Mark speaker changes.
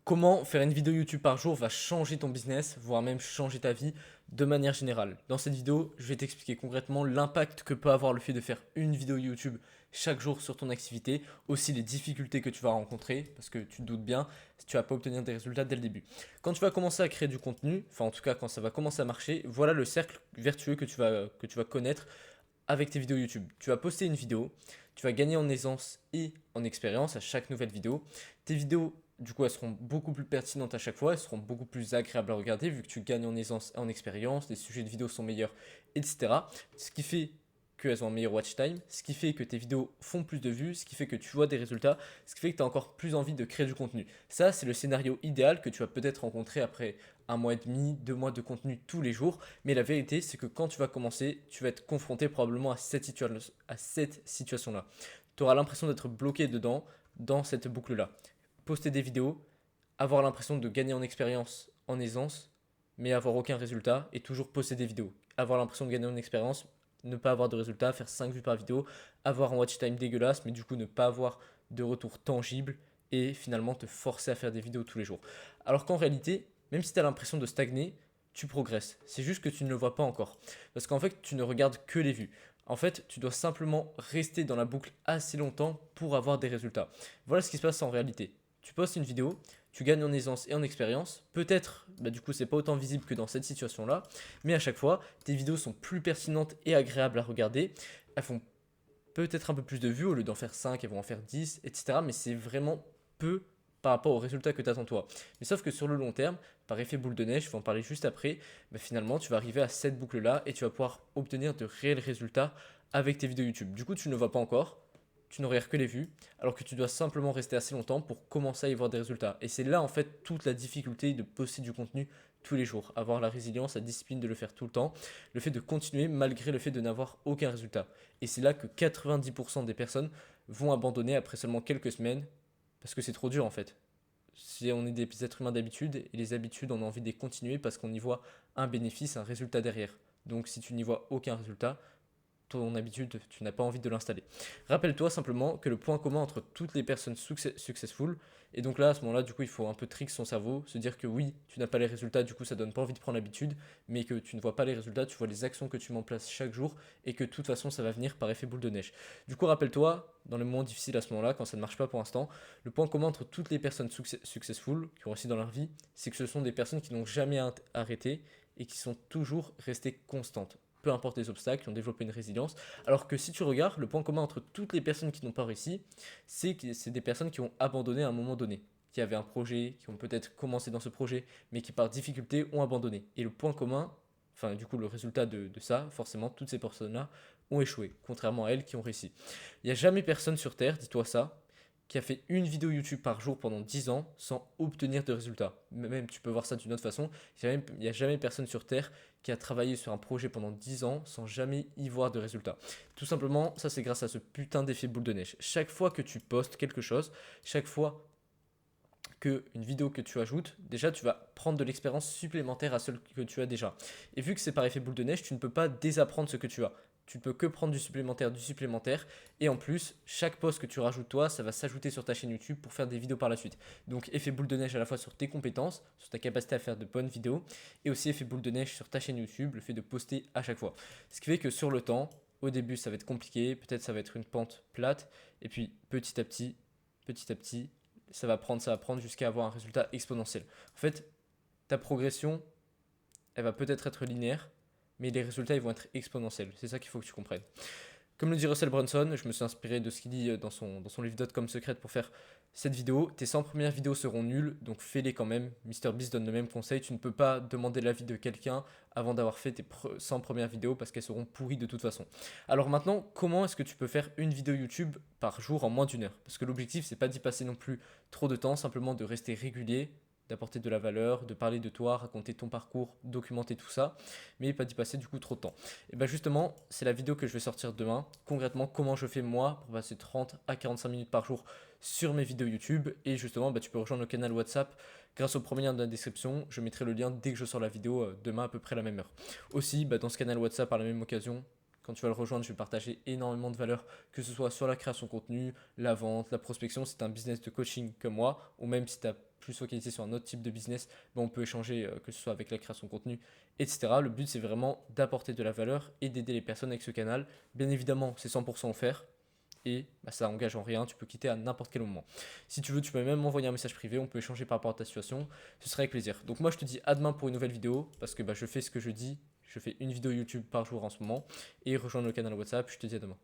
Speaker 1: Comment faire une vidéo YouTube par jour va changer ton business, voire même changer ta vie de manière générale. Dans cette vidéo, je vais t'expliquer concrètement l'impact que peut avoir le fait de faire une vidéo YouTube chaque jour sur ton activité, aussi les difficultés que tu vas rencontrer, parce que tu te doutes bien, si tu vas pas obtenir des résultats dès le début. Quand tu vas commencer à créer du contenu, enfin en tout cas quand ça va commencer à marcher, voilà le cercle vertueux que tu vas connaître avec tes vidéos YouTube. Tu vas poster une vidéo, tu vas gagner en aisance et en expérience à chaque nouvelle vidéo. Tes vidéos, du coup, elles seront beaucoup plus pertinentes à chaque fois, elles seront beaucoup plus agréables à regarder vu que tu gagnes en aisance et en expérience, les sujets de vidéos sont meilleurs, etc. Ce qui fait qu'elles ont un meilleur watch time, ce qui fait que tes vidéos font plus de vues, ce qui fait que tu vois des résultats, ce qui fait que tu as encore plus envie de créer du contenu. Ça, c'est le scénario idéal que tu vas peut-être rencontrer après un mois et demi, 2 mois de contenu tous les jours. Mais la vérité, c'est que quand tu vas commencer, tu vas être confronté probablement à cette situation-là. Tu auras l'impression d'être bloqué dedans, dans cette boucle-là. Poster des vidéos, avoir l'impression de gagner en expérience, en aisance, mais avoir aucun résultat, et toujours poster des vidéos. Avoir l'impression de gagner en expérience, ne pas avoir de résultat, faire 5 vues par vidéo, avoir un watch time dégueulasse, mais du coup ne pas avoir de retour tangible, et finalement te forcer à faire des vidéos tous les jours. Alors qu'en réalité, même si tu as l'impression de stagner, tu progresses. C'est juste que tu ne le vois pas encore. Parce qu'en fait, tu ne regardes que les vues. En fait, tu dois simplement rester dans la boucle assez longtemps pour avoir des résultats. Voilà ce qui se passe en réalité. Tu postes une vidéo, tu gagnes en aisance et en expérience. Peut-être, du coup, c'est pas autant visible que dans cette situation-là, mais à chaque fois, tes vidéos sont plus pertinentes et agréables à regarder. Elles font peut-être un peu plus de vues, au lieu d'en faire 5, elles vont en faire 10, etc. Mais c'est vraiment peu par rapport aux résultats que tu attends toi. Mais sauf que sur le long terme, par effet boule de neige, je vais en parler juste après, finalement tu vas arriver à cette boucle-là et tu vas pouvoir obtenir de réels résultats avec tes vidéos YouTube. Du coup, tu ne le vois pas encore, tu ne regardes que les vues, alors que tu dois simplement rester assez longtemps pour commencer à y voir des résultats. Et c'est là en fait toute la difficulté de poster du contenu tous les jours, avoir la résilience, la discipline de le faire tout le temps, le fait de continuer malgré le fait de n'avoir aucun résultat. Et c'est là que 90% des personnes vont abandonner après seulement quelques semaines, parce que c'est trop dur en fait. Si on est des êtres humains d'habitude, et les habitudes, on a envie de les continuer parce qu'on y voit un bénéfice, un résultat derrière. Donc si tu n'y vois aucun résultat, ton habitude, tu n'as pas envie de l'installer. Rappelle-toi simplement que le point commun entre toutes les personnes successful, et donc là, à ce moment-là, du coup, il faut un peu trick son cerveau, se dire que oui, tu n'as pas les résultats, du coup, ça donne pas envie de prendre l'habitude, mais que tu ne vois pas les résultats, tu vois les actions que tu mets en place chaque jour, et que de toute façon, ça va venir par effet boule de neige. Du coup, rappelle-toi, dans les moments difficiles à ce moment-là, quand ça ne marche pas pour l'instant, le point commun entre toutes les personnes successful qui ont réussi dans leur vie, c'est que ce sont des personnes qui n'ont jamais arrêté et qui sont toujours restées constantes, peu importe les obstacles, qui ont développé une résilience. Alors que si tu regardes, le point commun entre toutes les personnes qui n'ont pas réussi, c'est que c'est des personnes qui ont abandonné à un moment donné, qui avaient un projet, qui ont peut-être commencé dans ce projet, mais qui par difficulté ont abandonné. Et le point commun, enfin du coup le résultat de ça, forcément, toutes ces personnes-là ont échoué, contrairement à elles qui ont réussi. Il n'y a jamais personne sur Terre, dis-toi ça, qui a fait une vidéo YouTube par jour pendant 10 ans sans obtenir de résultats. Même tu peux voir ça d'une autre façon, il n'y a jamais personne sur Terre qui a travaillé sur un projet pendant 10 ans sans jamais y voir de résultats. Tout simplement, ça c'est grâce à ce putain d'effet boule de neige. Chaque fois que tu postes quelque chose, chaque fois que une vidéo que tu ajoutes, déjà tu vas prendre de l'expérience supplémentaire à celle que tu as déjà. Et vu que c'est par effet boule de neige, tu ne peux pas désapprendre ce que tu as. Tu ne peux que prendre du supplémentaire. Et en plus, chaque post que tu rajoutes toi, ça va s'ajouter sur ta chaîne YouTube pour faire des vidéos par la suite. Donc effet boule de neige à la fois sur tes compétences, sur ta capacité à faire de bonnes vidéos, et aussi effet boule de neige sur ta chaîne YouTube, le fait de poster à chaque fois. Ce qui fait que sur le temps, au début ça va être compliqué, peut-être ça va être une pente plate, et puis petit à petit, ça va prendre jusqu'à avoir un résultat exponentiel. En fait, ta progression, elle va peut-être être linéaire, mais les résultats, ils vont être exponentiels. C'est ça qu'il faut que tu comprennes. Comme le dit Russell Brunson, je me suis inspiré de ce qu'il dit dans son livre Dotcom Secret pour faire cette vidéo. Tes 100 premières vidéos seront nulles, donc fais-les quand même. MrBeast donne le même conseil. Tu ne peux pas demander l'avis de quelqu'un avant d'avoir fait tes 100 premières vidéos parce qu'elles seront pourries de toute façon. Alors maintenant, comment est-ce que tu peux faire une vidéo YouTube par jour en moins d'une heure? Parce que l'objectif, c'est pas d'y passer non plus trop de temps, simplement de rester régulier, d'apporter de la valeur, de parler de toi, raconter ton parcours, documenter tout ça, mais pas d'y passer du coup trop de temps. Et bien justement, c'est la vidéo que je vais sortir demain. Concrètement, comment je fais moi pour passer 30 à 45 minutes par jour sur mes vidéos YouTube. Et justement, tu peux rejoindre le canal WhatsApp grâce au premier lien de la description. Je mettrai le lien dès que je sors la vidéo demain à peu près à la même heure. Aussi, dans ce canal WhatsApp, par la même occasion, quand tu vas le rejoindre, je vais partager énormément de valeur, que ce soit sur la création de contenu, la vente, la prospection, si tu as un business de coaching comme moi, ou même si tu as plus focalisé sur un autre type de business, ben, on peut échanger, que ce soit avec la création de contenu, etc. Le but, c'est vraiment d'apporter de la valeur et d'aider les personnes avec ce canal. Bien évidemment, c'est 100% offert et bah, ça engage en rien, tu peux quitter à n'importe quel moment. Si tu veux, tu peux même m'envoyer un message privé, on peut échanger par rapport à ta situation, ce serait avec plaisir. Donc moi je te dis à demain pour une nouvelle vidéo, parce que bah, je fais ce que je dis, je fais une vidéo YouTube par jour en ce moment, et rejoindre le canal WhatsApp, je te dis à demain.